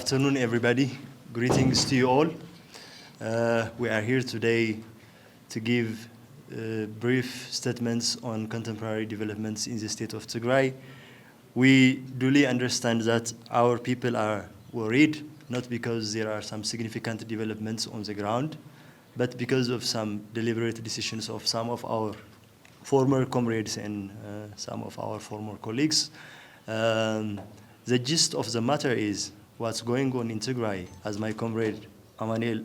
afternoon, everybody. Greetings to you all. We are here today to give brief statements on contemporary developments in the state of Tigray. We duly understand that our people are worried, not because there are some significant developments on the ground, but because of some deliberate decisions of some of our former comrades and some of our former colleagues. The gist of the matter is what's going on in Tigray, as my comrade Amanel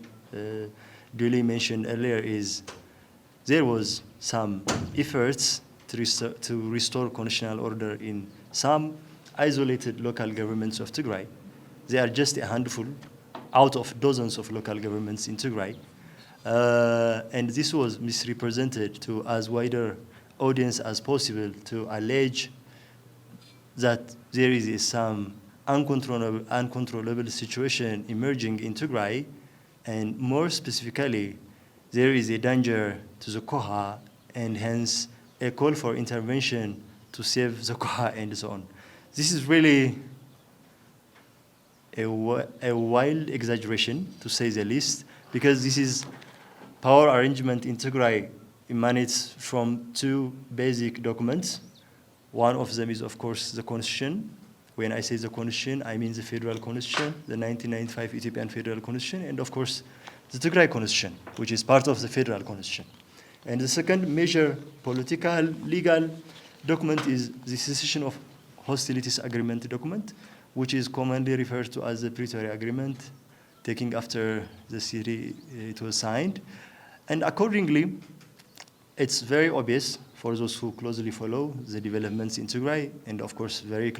duly mentioned earlier, is there was some efforts to restore constitutional order in some isolated local governments of Tigray. They are just a handful out of dozens of local governments in Tigray. And this was misrepresented to as wider audience as possible to allege that there is some uncontrollable situation emerging in Tigray, and more specifically, there is a danger to the Koha, and hence a call for intervention to save the Koha and so on. This is really a wild exaggeration, to say the least, because this is power arrangement in Tigray emanates from two basic documents. One of them is, of course, the Constitution. When I say the Constitution, I mean the Federal Constitution, the 1995 Ethiopian Federal Constitution, and of course, the Tigray Constitution, which is part of the Federal Constitution. And the second major political, legal document is the Cessation of Hostilities Agreement document, which is commonly referred to as the Pretoria Agreement, taking after the city it was signed. And accordingly, it's very obvious for those who closely follow the developments in Tigray, and of course very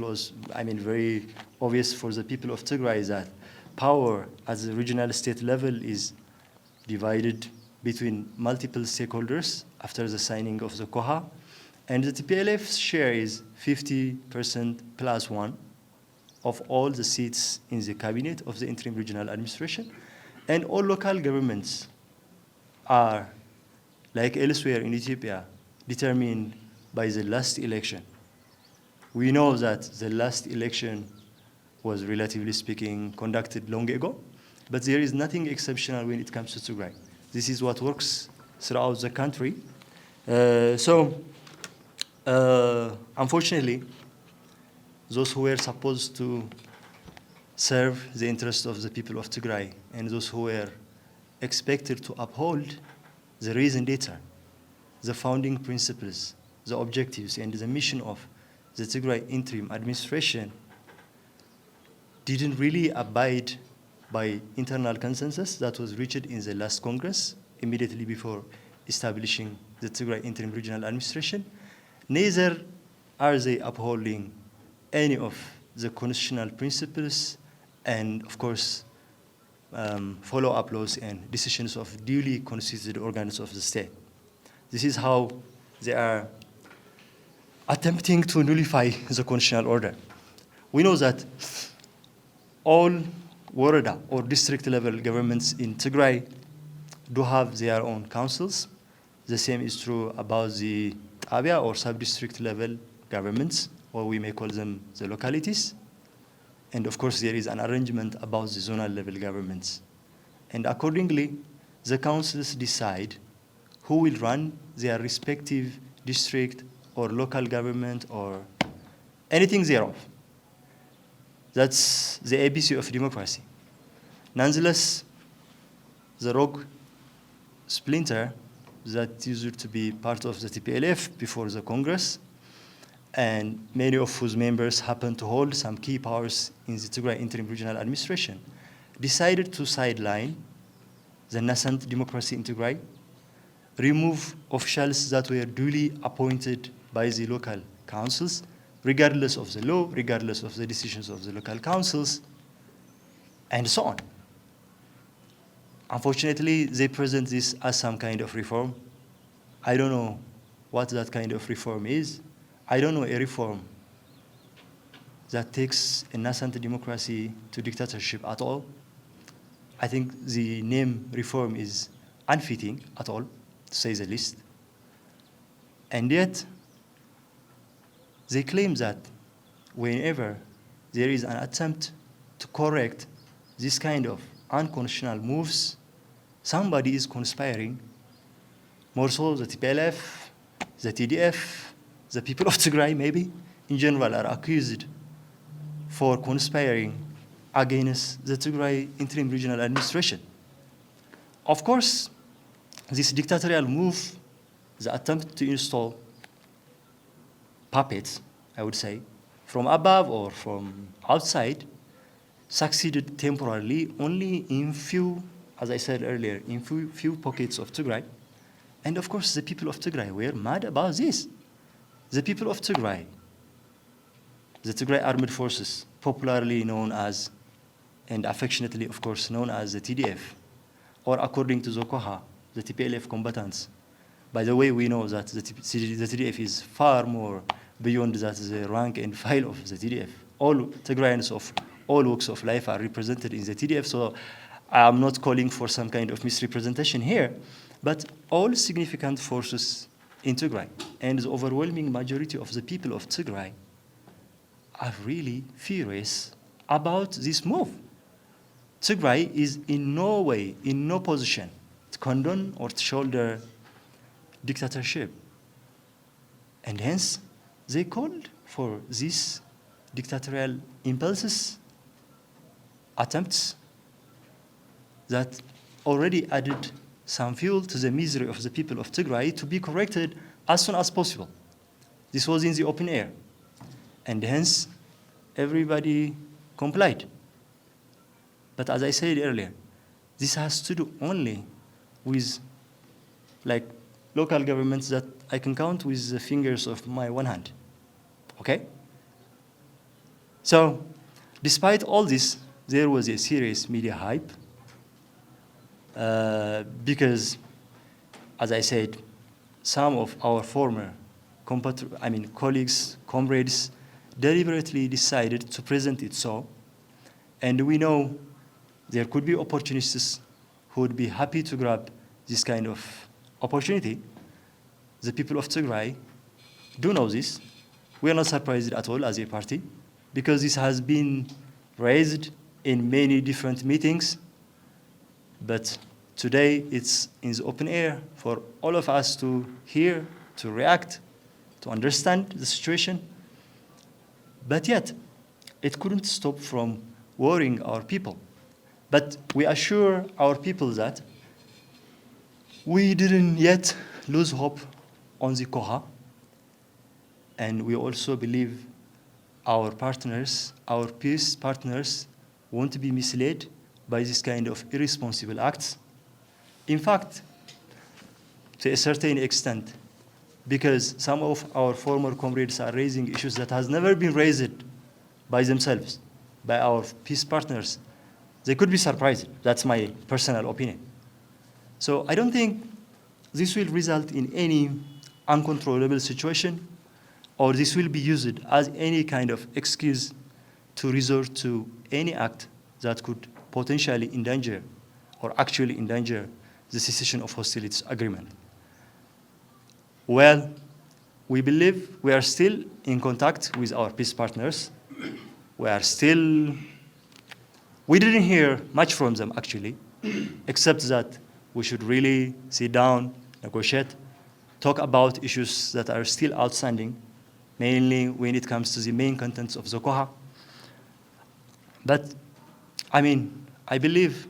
obvious for the people of Tigray, that power at the regional state level is divided between multiple stakeholders after the signing of the Koha, and the TPLF's share is 50% plus one of all the seats in the cabinet of the interim regional administration, and all local governments are, like elsewhere in Ethiopia, determined by the last election. We know that the last election was, relatively speaking, conducted long ago, but there is nothing exceptional when it comes to Tigray. This is what works throughout the country. Unfortunately, those who were supposed to serve the interests of the people of Tigray and those who were expected to uphold the raison d'etre, the founding principles, the objectives, and the mission of the Tigray interim administration didn't really abide by internal consensus that was reached in the last Congress immediately before establishing the Tigray interim regional administration. Neither are they upholding any of the constitutional principles and, of course, follow-up laws and decisions of duly constituted organs of the state. This is how they are attempting to nullify the constitutional order. We know that all Warada or district level governments in Tigray do have their own councils. The same is true about the Tabia or sub-district level governments, or we may call them the localities. And of course, there is an arrangement about the zonal level governments. And accordingly, the councils decide who will run their respective district or local government or anything thereof. That's the ABC of democracy. Nonetheless, the rogue splinter that used to be part of the TPLF before the Congress, and many of whose members happen to hold some key powers in the Tigray interim regional administration, decided to sideline the nascent democracy in Tigray, remove officials that were duly appointed by the local councils, regardless of the law, regardless of the decisions of the local councils, and so on. Unfortunately, they present this as some kind of reform. I don't know what that kind of reform is. I don't know a reform that takes a nascent democracy to dictatorship at all. I think the name reform is unfitting at all, to say the least. And yet, they claim that whenever there is an attempt to correct this kind of unconstitutional moves, somebody is conspiring, more so the TPLF, the TDF, the people of Tigray maybe, in general are accused for conspiring against the Tigray interim regional administration. Of course, this dictatorial move, the attempt to install puppets, I would say, from above or from outside, succeeded temporarily only in few, as I said earlier, in few pockets of Tigray. And of course, the people of Tigray were mad about this. The people of Tigray, the Tigray Armed Forces, popularly known as, and affectionately, of course, known as the TDF, or according to Zokoha, the TPLF combatants. By the way, we know that the TDF is far more beyond that the rank and file of the TDF. All Tigrayans of all walks of life are represented in the TDF, so I'm not calling for some kind of misrepresentation here, but all significant forces in Tigray and the overwhelming majority of the people of Tigray are really furious about this move. Tigray is in no way, in no position to condone or to shoulder dictatorship. And hence, they called for these dictatorial impulses, attempts that already added some fuel to the misery of the people of Tigray to be corrected as soon as possible. This was in the open air. And hence, everybody complied. But as I said earlier, this has to do only with like local governments that I can count with the fingers of my one hand. Okay? So, despite all this, there was a serious media hype because, as I said, some of our former colleagues, comrades, deliberately decided to present it so. And we know there could be opportunists who would be happy to grab this kind of opportunity. The people of Tigray do know this. We are not surprised at all as a party because this has been raised in many different meetings. But today it's in the open air for all of us to hear, to react, to understand the situation. But yet, it couldn't stop from worrying our people. But we assure our people that we didn't yet lose hope on the Koha. And we also believe our partners, our peace partners, won't be misled by this kind of irresponsible acts. In fact, to a certain extent, because some of our former comrades are raising issues that has never been raised by themselves, by our peace partners, they could be surprised. That's my personal opinion. So I don't think this will result in any uncontrollable situation, or this will be used as any kind of excuse to resort to any act that could potentially endanger or actually endanger the cessation of hostilities agreement. Well, we believe we are still in contact with our peace partners. We didn't hear much from them actually, except that we should really sit down, negotiate, talk about issues that are still outstanding, mainly when it comes to the main contents of Zokoha. But, I believe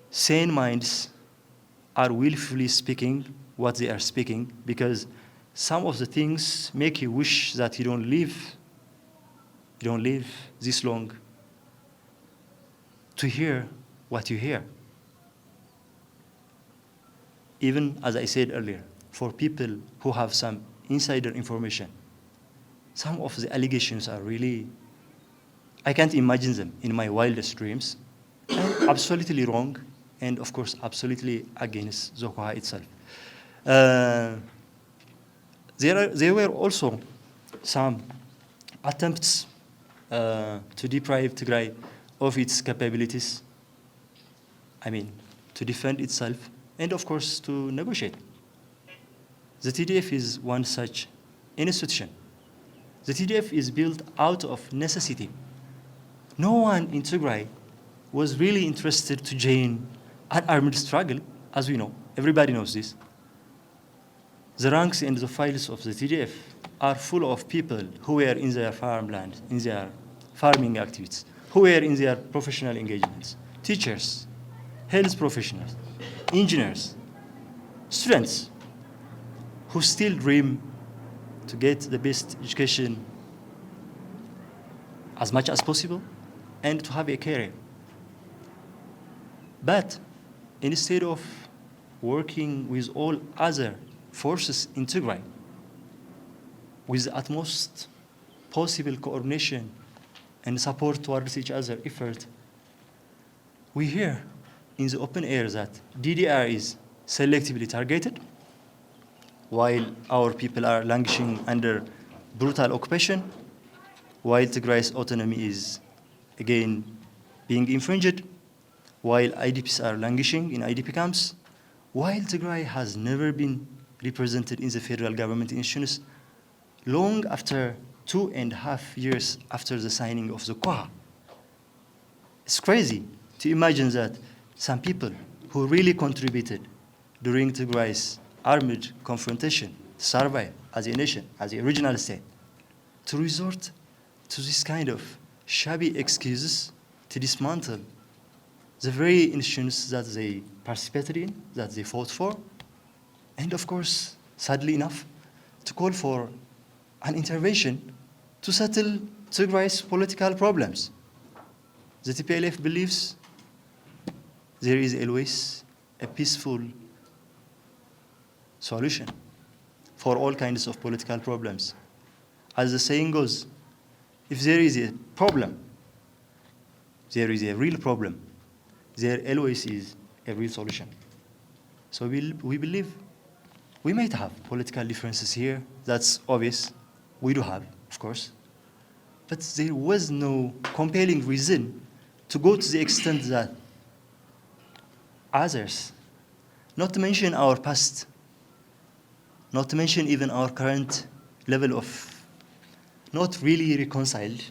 sane minds are willfully speaking what they are speaking, because some of the things make you wish that you don't live this long to hear what you hear. Even, as I said earlier, for people who have some insider information, some of the allegations are really, I can't imagine them in my wildest dreams, and absolutely wrong, and of course, absolutely against Zokoha itself. There were also some attempts to deprive Tigray of its capabilities, to defend itself, and of course, to negotiate. The TDF is one such institution. The TDF is built out of necessity. No one in Tigray was really interested to join an armed struggle, as we know, everybody knows this. The ranks and the files of the TDF are full of people who were in their farmland, in their farming activities, who were in their professional engagements, teachers, health professionals, engineers, students, who still dream to get the best education as much as possible and to have a career. But instead of working with all other forces in Tigray, with the utmost possible coordination and support towards each other effort, we hear in the open air that DDR is selectively targeted, while our people are languishing under brutal occupation, while Tigray's autonomy is again being infringed, while IDPs are languishing in IDP camps, while Tigray has never been represented in the federal government institutions long after 2.5 years after the signing of the QUA. It's crazy to imagine that some people who really contributed during Tigray's armed confrontation to survive as a nation, as a regional state, to resort to this kind of shabby excuses to dismantle the very institutions that they participated in, that they fought for, and of course, sadly enough, to call for an intervention to settle Tigray's political problems. The TPLF believes there is always a peaceful solution for all kinds of political problems. As the saying goes, if there is a problem, there is a real problem. There always is a real solution. So we believe we might have political differences here. That's obvious. We do have, of course. But there was no compelling reason to go to the extent that others, not to mention our past, not to mention even our current level of not really reconciled,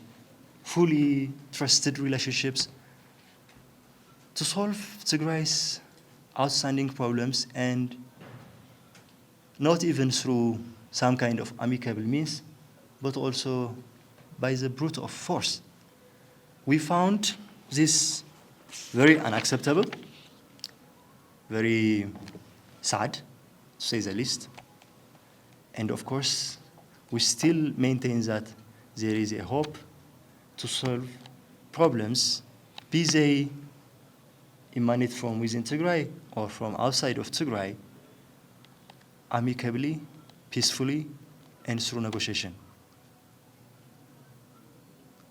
fully trusted relationships, to solve Tigray's outstanding problems, and not even through some kind of amicable means, but also by the brute of force. We found this very unacceptable, very sad, to say the least. And of course, we still maintain that there is a hope to solve problems, be they emanate from within Tigray or from outside of Tigray, amicably, peacefully, and through negotiation.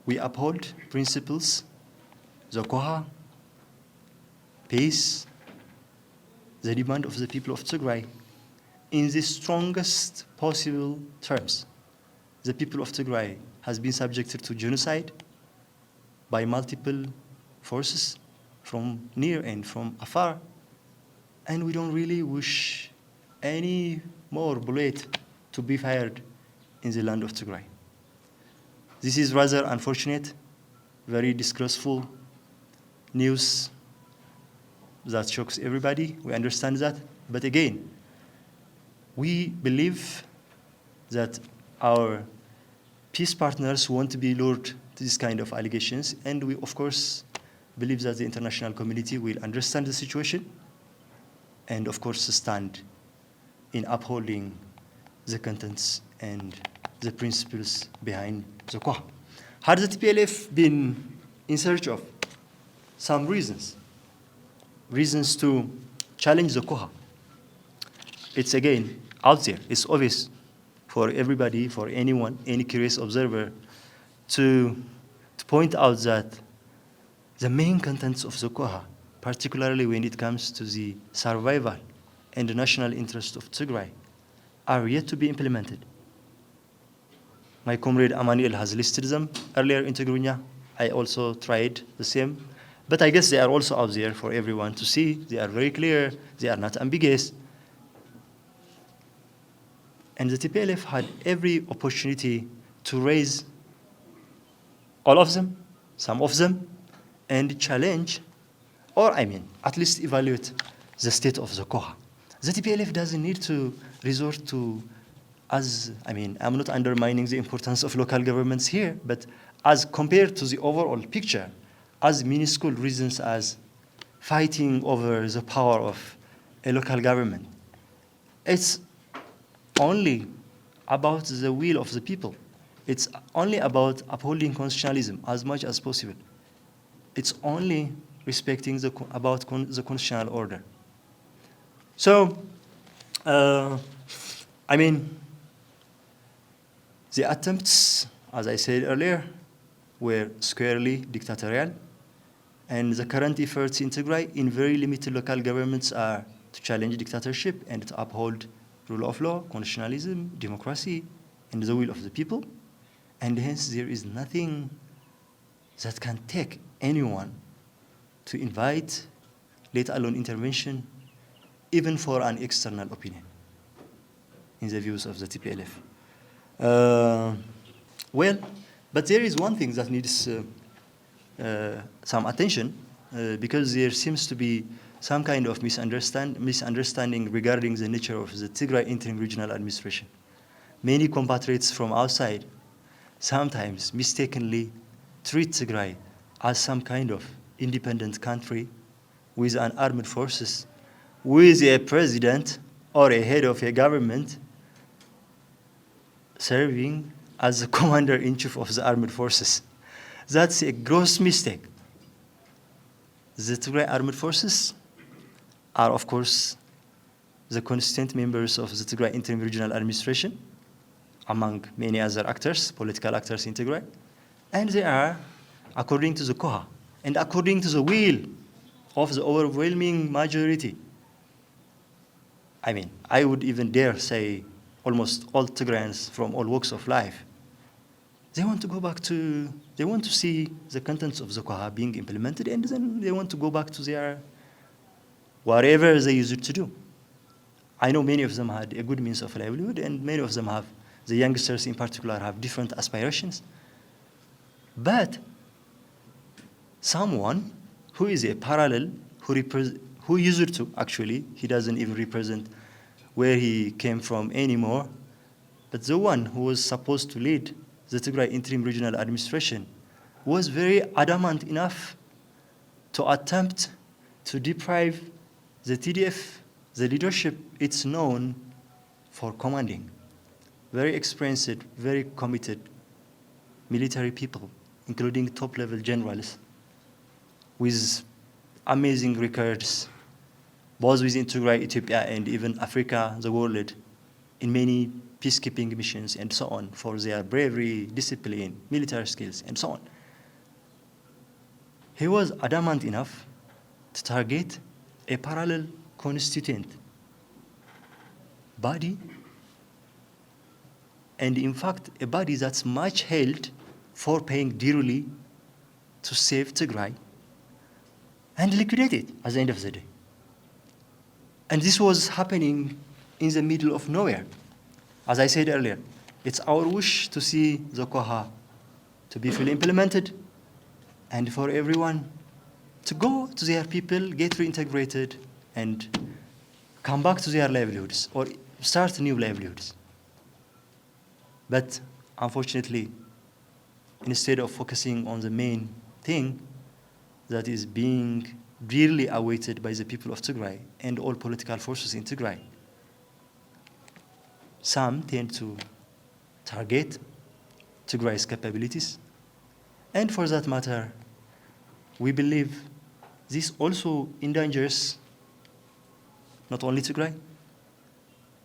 We uphold principles, the QUA, peace, the demand of the people of Tigray in the strongest possible terms. The people of Tigray has been subjected to genocide by multiple forces from near and from afar, and we don't really wish any more bullet to be fired in the land of Tigray. This is rather unfortunate, very disgraceful news that shocks everybody. We understand that. But again, we believe that our peace partners won't be lured to this kind of allegations, and we, of course, believe that the international community will understand the situation and, of course, stand in upholding the contents and the principles behind the QUA. Had the TPLF been in search of some reasons to challenge the QUA, it's again out there. It's obvious for everybody, for anyone, any curious observer, to point out that the main contents of the QUA, particularly when it comes to the survival and the national interest of Tigray, are yet to be implemented. My comrade Emmanuel has listed them earlier in Tigrinya. I also tried the same. But I guess they are also out there for everyone to see. They are very clear. They are not ambiguous. And the TPLF had every opportunity to raise all of them, some of them, and challenge, or at least evaluate the state of the Koha. The TPLF doesn't need to resort to, I'm not undermining the importance of local governments here, but as compared to the overall picture, as minuscule reasons as fighting over the power of a local government, it's only about the will of the people. It's only about upholding constitutionalism as much as possible. It's only respecting the constitutional order. So, the attempts, as I said earlier, were squarely dictatorial, and the current efforts in Tigray in very limited local governments are to challenge dictatorship and to uphold rule of law, constitutionalism, democracy, and the will of the people. And hence, there is nothing that can take anyone to invite, let alone intervention, even for an external opinion, in the views of the TPLF. But there is one thing that needs some attention, because there seems to be some kind of misunderstanding regarding the nature of the Tigray Interim Regional Administration. Many compatriots from outside sometimes mistakenly treat Tigray as some kind of independent country with an armed forces, with a president or a head of a government serving as the commander-in-chief of the armed forces. That's a gross mistake. The Tigray armed forces are, of course, the constant members of the Tigray Interim Regional Administration, among many other actors, political actors in Tigray, and they are, according to the Koha, and according to the will of the overwhelming majority. I would even dare say almost all Tigrayans from all walks of life, they want to see the contents of the Koha being implemented, and then they want to go back to their, whatever they used to do. I know many of them had a good means of livelihood, and many of them have, the youngsters in particular, have different aspirations. But someone who is a parallel, who used to, actually, he doesn't even represent where he came from anymore, but the one who was supposed to lead the Tigray Interim Regional Administration was very adamant enough to attempt to deprive the TDF, the leadership it's known for commanding. Very experienced, very committed military people, including top-level generals, with amazing records, both within Tigray, Ethiopia, and even Africa, the world, in many peacekeeping missions and so on, for their bravery, discipline, military skills, and so on. He was adamant enough to target a parallel constituent body, and in fact, a body that's much held for paying dearly to save Tigray, and liquidate it at the end of the day. And this was happening in the middle of nowhere. As I said earlier, it's our wish to see the Koha to be fully implemented, and for everyone to go to their people, get reintegrated, and come back to their livelihoods, or start new livelihoods. But unfortunately, instead of focusing on the main thing that is being dearly awaited by the people of Tigray and all political forces in Tigray, some tend to target Tigray's capabilities. And for that matter, we believe this also endangers not only Tigray,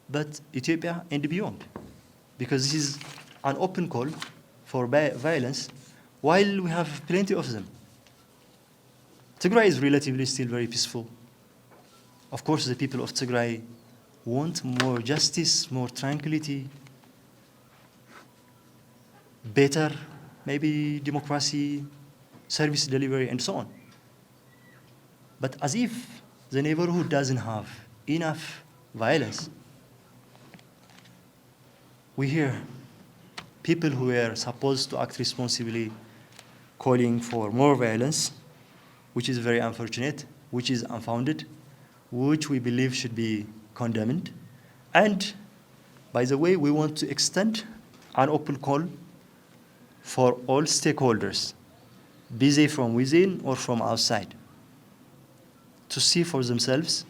but Ethiopia and beyond, because this is an open call for violence, while we have plenty of them. Tigray is relatively still very peaceful. Of course, the people of Tigray want more justice, more tranquility, better, maybe democracy, service delivery, and so on. But as if the neighborhood doesn't have enough violence, we hear people who were supposed to act responsibly calling for more violence, which is very unfortunate, which is unfounded, which we believe should be condemned. And, by the way, we want to extend an open call for all stakeholders, be they from within or from outside, to see for themselves.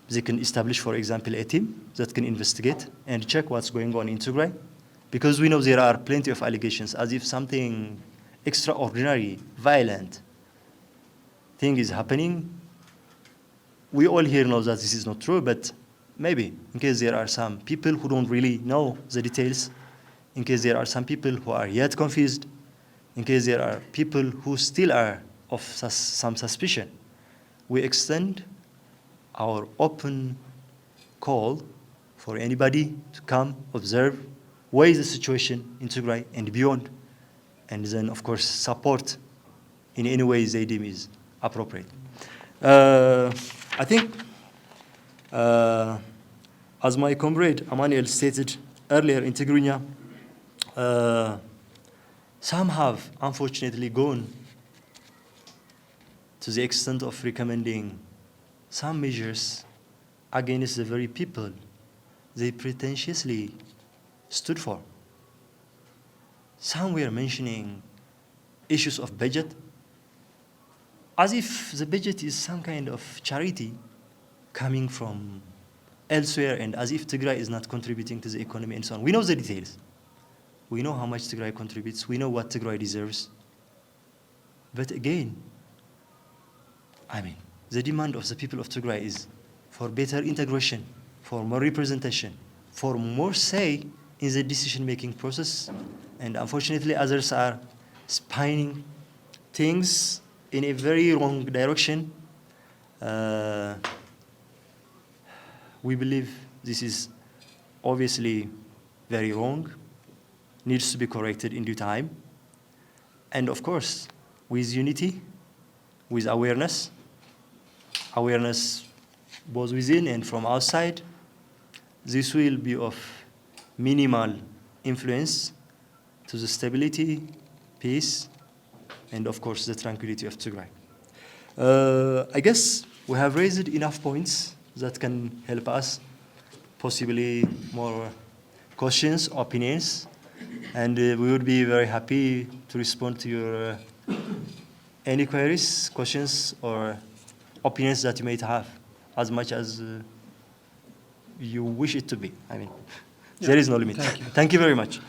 They can establish, for example, a team that can investigate and check what's going on in Tigray, because we know there are plenty of allegations as if something extraordinary, violent thing is happening. We all here know that this is not true, but maybe in case there are some people who don't really know the details, in case there are some people who are yet confused, in case there are people who still are of some suspicion, we extend our open call for anybody to come, observe, weigh the situation in Tigray and beyond, and then, of course, support in any way they deem is appropriate. I think, as my comrade Emmanuel stated earlier in Tigrinya, some have unfortunately gone to the extent of recommending some measures against the very people they pretentiously stood for. Some were mentioning issues of budget, as if the budget is some kind of charity coming from elsewhere, and as if Tigray is not contributing to the economy and so on. We know the details. We know how much Tigray contributes. We know what Tigray deserves. But again, I mean, the demand of the people of Tigray is for better integration, for more representation, for more say in the decision-making process. And unfortunately, others are spinning things in a very wrong direction. We believe this is obviously very wrong, needs to be corrected in due time. And of course, with unity, with awareness both within and from outside, this will be of minimal influence to the stability, peace, and of course the tranquility of Tigray. I guess we have raised enough points that can help us, possibly more questions, opinions, and we would be very happy to respond to your any queries, questions, or opinions that you might have, as much as you wish it to be. I mean, there is no limit. Thank you. Thank you very much.